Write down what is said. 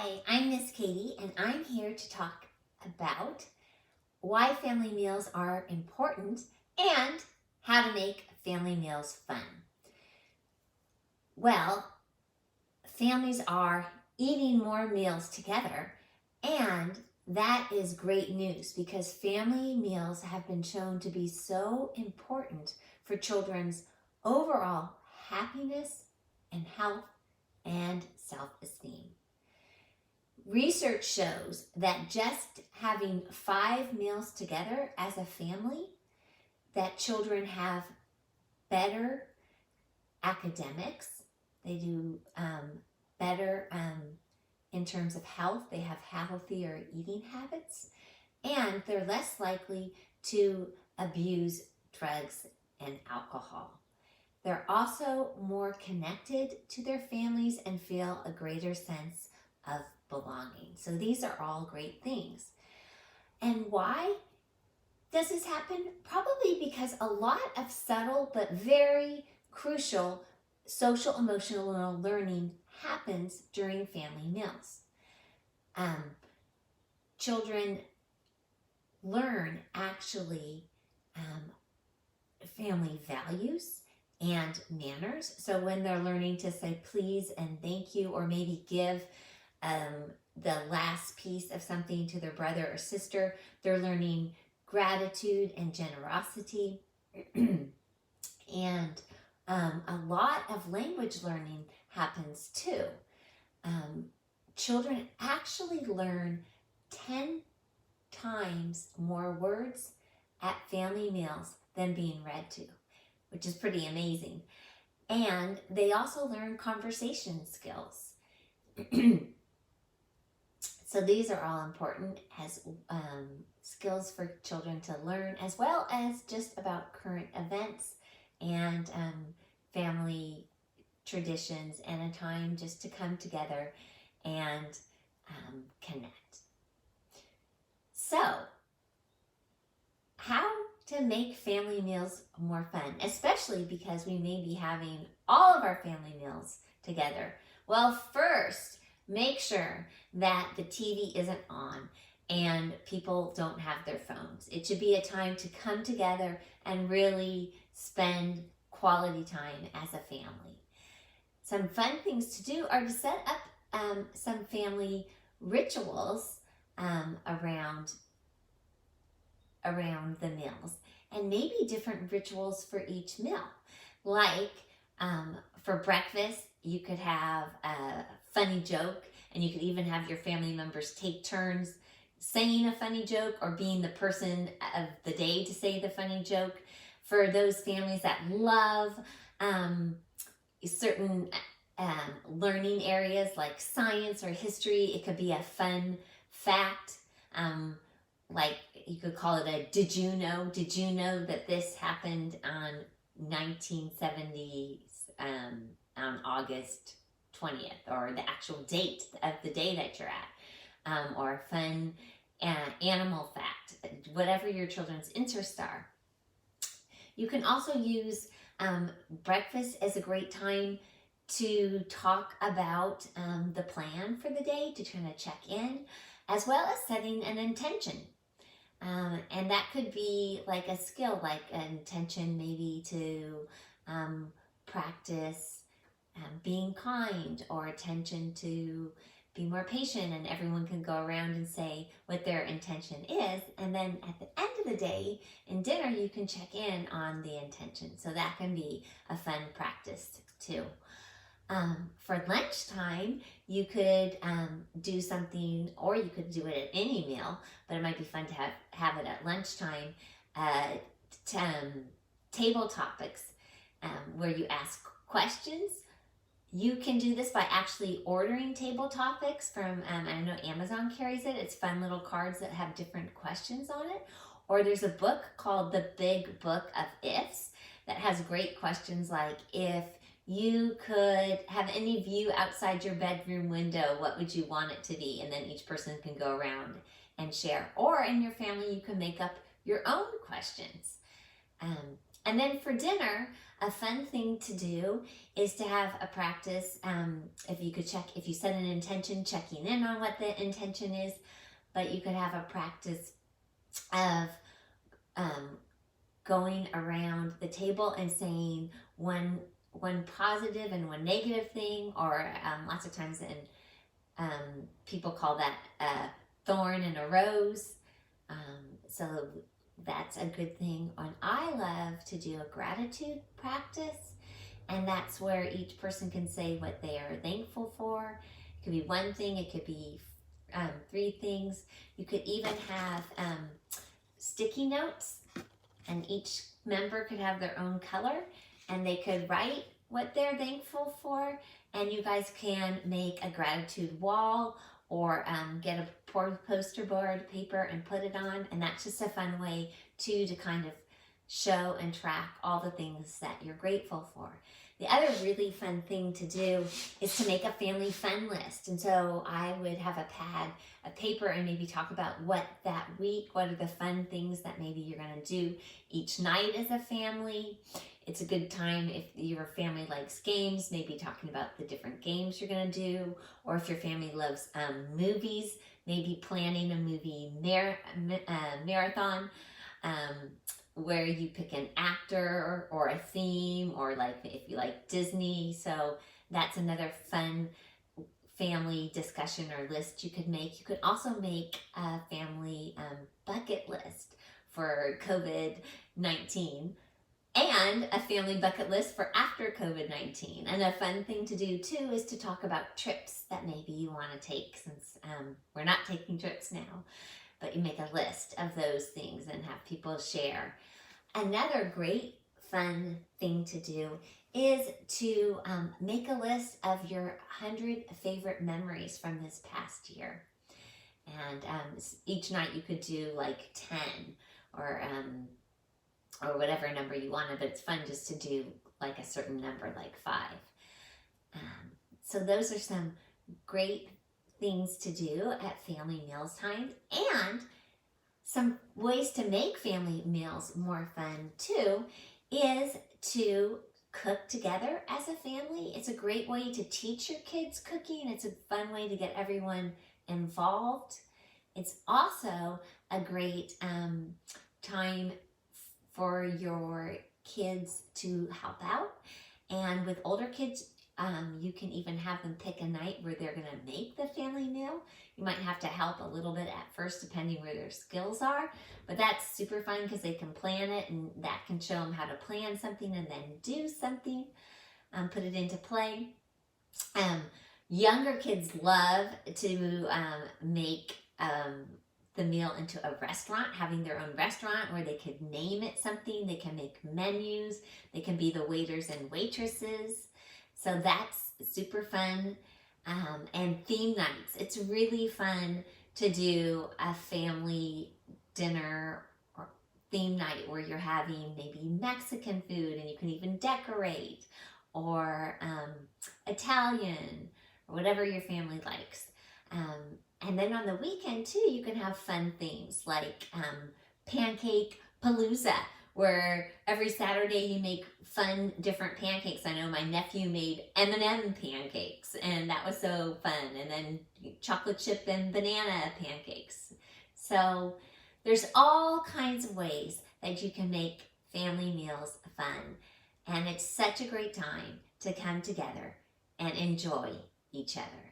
Hi, I'm Miss Katie, and I'm here to talk about why family meals are important and how to make family meals fun. Well, families are eating more meals together, and that is great news because family meals have been shown to be so important for children's overall happiness and health and self-esteem. Research shows that just having 5 meals together as a family, that children have better academics, they do better in terms of health, they have healthier eating habits, and they're less likely to abuse drugs and alcohol. They're also more connected to their families and feel a greater sense of belonging. So these are all great things. And why does this happen? Probably because a lot of subtle but very crucial social emotional learning happens during family meals. Children learn actually family values and manners. So when they're learning to say please and thank you, or maybe give the last piece of something to their brother or sister, they're learning gratitude and generosity. And a lot of language learning happens too. Children actually learn 10 times more words at family meals than being read to, which is pretty amazing. And they also learn conversation skills. So these are all important as skills for children to learn, as well as just about current events and family traditions, and a time just to come together and connect. So, how to make family meals more fun, especially because we may be having all of our family meals together? Well, first, make sure that the TV isn't on and people don't have their phones. It should be a time to come together and really spend quality time as a family. Some fun things to do are to set up some family rituals around the meals, and maybe different rituals for each meal. Like for breakfast, you could have a funny joke, and you could even have your family members take turns saying a funny joke or being the person of the day to say the funny joke. For those families that love certain learning areas like science or history, it could be a fun fact. Like you could call it a did you know? Did you know that this happened on 1970s on August 20th, or the actual date of the day that you're at, or a fun animal fact, whatever your children's interests are. You can also use breakfast as a great time to talk about the plan for the day, to kind of check in, as well as setting an intention. And that could be like a skill, like an intention maybe to practice being kind, or attention to be more patient, and everyone can go around and say what their intention is, and then at the end of the day in dinner you can check in on the intention. So that can be a fun practice too. For lunchtime, you could do something, or you could do it at any meal, but it might be fun to have it at lunchtime. Table topics, where you ask questions. You can do this by actually ordering table topics from, I know Amazon carries it. It's fun little cards that have different questions on it. Or there's a book called The Big Book of Ifs that has great questions like, if you could have any view outside your bedroom window, what would you want it to be? And then each person can go around and share. Or in your family, you can make up your own questions. And then for dinner, a fun thing to do is to have a practice. If you set an intention, checking in on what the intention is, but you could have a practice of going around the table and saying one positive and one negative thing, or lots of times people call that a thorn and a rose. So that's a good thing. And I love to do a gratitude practice, and that's where each person can say what they are thankful for. It could be one thing, it could be 3 things. You could even have sticky notes, and each member could have their own color, and they could write what they're thankful for, and you guys can make a gratitude wall, or get a poster board paper and put it on. And that's just a fun way too to kind of show and track all the things that you're grateful for. The other really fun thing to do is to make a family fun list. And so I would have a pad of paper and maybe talk about what that week, what are the fun things that maybe you're going to do each night as a family. It's a good time if your family likes games, maybe talking about the different games you're going to do. Or if your family loves movies, maybe planning a movie marathon, where you pick an actor or a theme, or like if you like Disney. So that's another fun family discussion or list you could make. You could also make a family bucket list for COVID-19, and a family bucket list for after COVID-19. And a fun thing to do too is to talk about trips that maybe you want to take, since we're not taking trips now, but you make a list of those things and have people share. Another great fun thing to do is to make a list of your 100 favorite memories from this past year. And each night you could do like 10 or whatever number you wanted, but it's fun just to do like a certain number, like 5. So those are some great things to do at family meals time. And some ways to make family meals more fun too is to cook together as a family. It's a great way to teach your kids cooking. It's a fun way to get everyone involved. It's also a great time for your kids to help out. And with older kids, you can even have them pick a night where they're going to make the family meal. You might have to help a little bit at first, depending where their skills are, but that's super fun because they can plan it, and that can show them how to plan something and then do something, put it into play. Younger kids love to make the meal into a restaurant, having their own restaurant where they could name it something. They can make menus. They can be the waiters and waitresses. So that's super fun. And theme nights. It's really fun to do a family dinner or theme night where you're having maybe Mexican food and you can even decorate, or Italian, or whatever your family likes. And then on the weekend too, you can have fun themes like Pancake Palooza, where every Saturday you make fun different pancakes. I know my nephew made M&M pancakes, and that was so fun. And then chocolate chip and banana pancakes. So there's all kinds of ways that you can make family meals fun. And it's such a great time to come together and enjoy each other.